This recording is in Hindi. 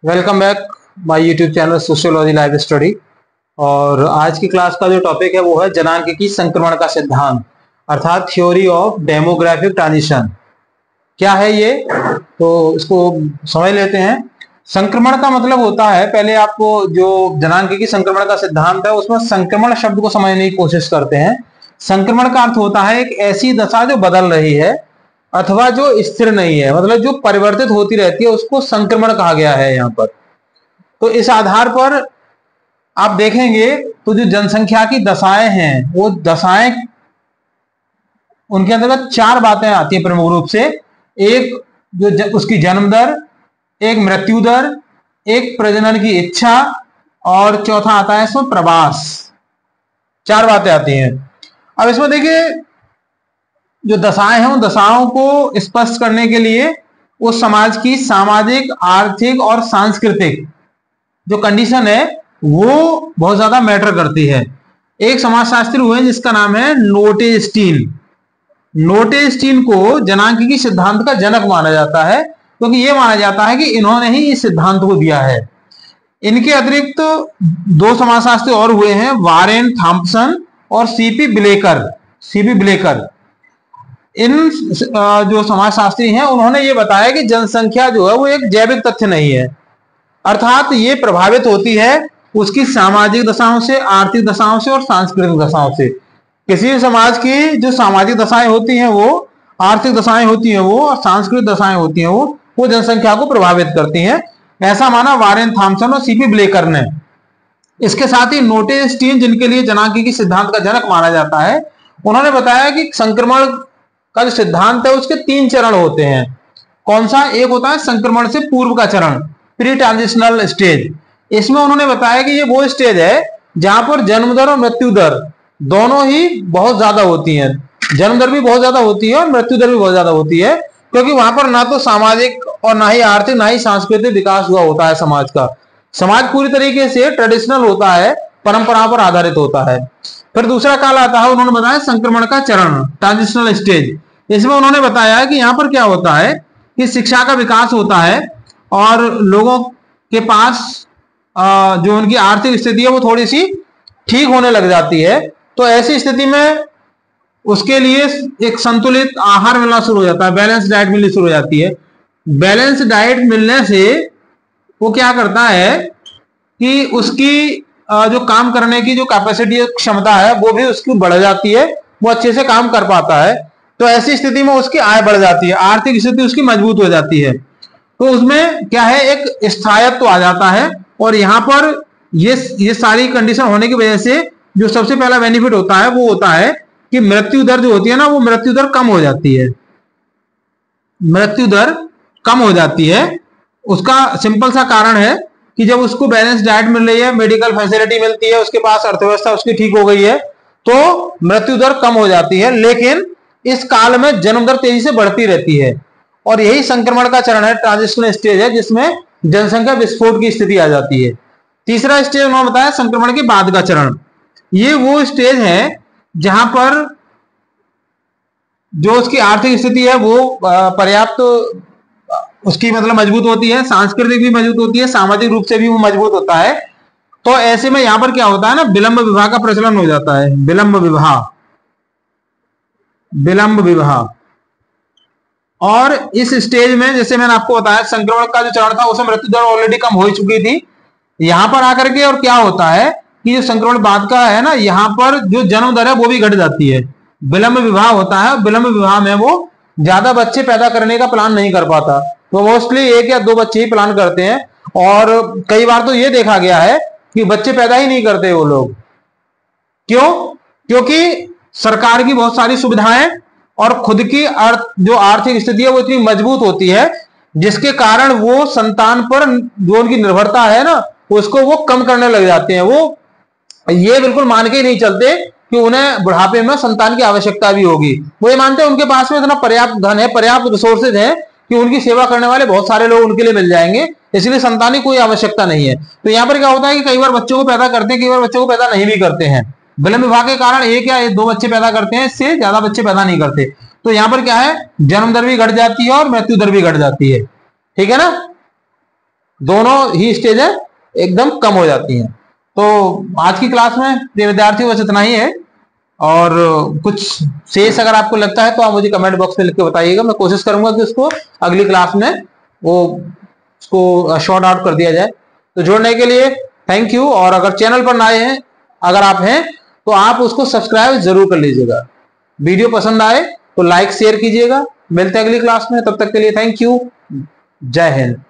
Welcome back my YouTube channel sociology live study. और आज की क्लास का जो टॉपिक है वो है जनांगीकी संक्रमण का सिद्धांत अर्थात थ्योरी ऑफ डेमोग्राफिक ट्रांजिशन। क्या है ये, तो इसको समझ लेते हैं। संक्रमण का मतलब होता है, पहले आपको जो जनांगीकी संक्रमण का सिद्धांत है उसमें संक्रमण शब्द को समझने की कोशिश करते हैं। संक्रमण का अर्थ होता है एक ऐसी दशा जो बदल रही है अथवा जो स्थिर नहीं है, मतलब जो परिवर्तित होती रहती है उसको संक्रमण कहा गया है यहाँ पर। तो इस आधार पर आप देखेंगे तो जो जनसंख्या की दशाएं हैं वो दशाएं, उनके अंतर्गत चार बातें आती हैं प्रमुख रूप से। एक उसकी जन्म दर, एक मृत्यु दर, एक प्रजनन की इच्छा और चौथा आता है इसमें प्रवास। चार बातें आती हैं। अब इसमें देखिए जो दशाएं हैं उन दशाओं को स्पष्ट करने के लिए उस समाज की सामाजिक, आर्थिक और सांस्कृतिक जो कंडीशन है वो बहुत ज्यादा मैटर करती है। एक समाजशास्त्री हुए जिसका नाम है नोटेस्टीन। नोटेस्टीन को जनांगीकी सिद्धांत का जनक माना जाता है, क्योंकि यह माना जाता है कि इन्होंने ही इस सिद्धांत को दिया है। इनके अतिरिक्त दो समाजशास्त्री और हुए हैं, वारेन थॉम्पसन और सीपी ब्लेकर। इन जो समाजशास्त्री हैं उन्होंने ये बताया कि जनसंख्या जो है वो एक जैविक तथ्य नहीं है, अर्थात ये प्रभावित होती है उसकी सामाजिक दशाओं से, आर्थिक दशाओं से और सांस्कृतिक दशाओं से। किसी भी समाज की जो सामाजिक दशाएं होती हैं वो, आर्थिक दशाएं होती हैं वो और सांस्कृतिक दशाएं होती हैं वो जनसंख्या को प्रभावित करती हैं। ऐसा माना वारेन थॉम्पसन और सीपी ब्लेकर ने। इसके साथ ही नोटेस्टीन, जिनके लिए जनांगीकी सिद्धांत का जनक माना जाता है, उन्होंने बताया कि संक्रमण का जो सिद्धांत है उसके तीन चरण होते हैं। कौन सा? एक होता है संक्रमण से पूर्व का चरण, प्री ट्रांजिशनल स्टेज। इसमें उन्होंने बताया कि ये वो स्टेज है जहां पर जन्म दर और मृत्यु दर दोनों ही बहुत ज्यादा होती हैं। जन्म दर भी बहुत ज्यादा होती है और मृत्यु दर भी बहुत ज्यादा होती है, क्योंकि वहां पर ना तो सामाजिक और ना ही आर्थिक ना ही सांस्कृतिक विकास हुआ होता है समाज का। समाज पूरी तरीके से ट्रेडिशनल होता है, परंपरा पर आधारित होता है। फिर दूसरा काल आता है, उन्होंने बताया संक्रमण का चरण, ट्रांजिशनल स्टेज। इसमें उन्होंने बताया कि यहाँ पर क्या होता है कि शिक्षा का विकास होता है और लोगों के पास जो उनकी आर्थिक स्थिति है वो थोड़ी सी ठीक होने लग जाती है। तो ऐसी स्थिति में उसके लिए एक संतुलित आहार मिलना शुरू हो जाता है, बैलेंस डाइट मिलनी शुरू हो जाती है। बैलेंस डाइट मिलने से वो क्या करता है कि उसकी जो काम करने की जो कैपेसिटी, क्षमता है वो भी उसकी बढ़ जाती है, वो अच्छे से काम कर पाता है। तो ऐसी स्थिति में उसकी आय बढ़ जाती है, आर्थिक स्थिति उसकी मजबूत हो जाती है। तो उसमें क्या है, एक स्थायित्व तो आ जाता है। और यहाँ पर ये सारी कंडीशन होने की वजह से जो सबसे पहला बेनिफिट होता है वो होता है कि मृत्यु दर जो होती है ना, वो मृत्यु दर कम हो जाती है। मृत्यु दर कम हो जाती है। उसका सिंपल सा कारण है कि जब उसको बैलेंस डाइट मिल रही है, मेडिकल फैसिलिटी मिलती है, उसके पास अर्थव्यवस्था उसकी ठीक हो गई है, तो मृत्यु दर कम हो जाती है। लेकिन इस काल में जन्म दर तेजी से बढ़ती रहती है और यही संक्रमण का चरण है, ट्रांजिशनल स्टेज है, जिसमें जनसंख्या विस्फोट की स्थिति आ जाती है। तीसरा स्टेज उन्होंने बताया संक्रमण के बाद का चरण। ये वो स्टेज है जहां पर जो उसकी आर्थिक स्थिति है वो पर्याप्त उसकी मतलब मजबूत होती है, सांस्कृतिक भी मजबूत होती है, सामाजिक रूप से भी वो मजबूत होता है। तो ऐसे में यहां पर क्या होता है ना, विलंब विवाह का प्रचलन हो जाता है। विलंब विवाह। और इस स्टेज में जैसे मैंने आपको बताया संक्रमण का जो चरण था उसमें मृत्यु दर ऑलरेडी कम हो चुकी थी। यहां पर आकर के और क्या होता है कि जो संक्रमण बाद का है ना, यहां पर जो जन्म दर है वो भी घट जाती है। विलंब विवाह होता है, विलंब विवाह में वो ज्यादा बच्चे पैदा करने का प्लान नहीं कर पाता, तो मोस्टली एक या दो बच्चे ही प्लान करते हैं। और कई बार तो ये देखा गया है कि बच्चे पैदा ही नहीं करते वो लोग। क्यों? क्योंकि सरकार की बहुत सारी सुविधाएं और खुद की जो आर्थिक स्थिति है वो इतनी मजबूत होती है, जिसके कारण वो संतान पर जो उनकी निर्भरता है ना उसको वो कम करने लग जाते हैं। वो ये बिल्कुल मान के ही नहीं चलते कि उन्हें बुढ़ापे में संतान की आवश्यकता भी होगी। वो ये मानते हैं उनके पास में इतना पर्याप्त धन है, पर्याप्त रिसोर्सेज है कि उनकी सेवा करने वाले बहुत सारे लोग उनके लिए मिल जाएंगे, इसलिए संतान की कोई आवश्यकता नहीं है। तो यहाँ पर क्या होता है कि कई बार बच्चों को पैदा करते हैं, कई बार बच्चों को पैदा नहीं भी करते हैं। विलंब विवाह के कारण एक या दो बच्चे पैदा करते हैं, इससे ज्यादा बच्चे पैदा नहीं करते। तो यहाँ पर क्या है, जन्म दर भी घट जाती है और मृत्यु दर भी घट जाती है। ठीक है ना। दोनों ही स्टेजें एकदम कम हो जाती हैं। तो आज की क्लास में प्रिय विद्यार्थियों बस इतना ही है, और कुछ शेष अगर आपको लगता है तो आप मुझे कमेंट बॉक्स में लिख के बताइएगा। मैं कोशिश करूंगा कि उसको अगली क्लास में वो उसको शॉर्ट आउट कर दिया जाए। तो जुड़ने के लिए थैंक यू, और अगर चैनल पर नए हैं, अगर आप हैं तो आप उसको सब्सक्राइब जरूर कर लीजिएगा। वीडियो पसंद आए तो लाइक शेयर कीजिएगा। मिलते हैं अगली क्लास में, तब तक के लिए थैंक यू। जय हिंद।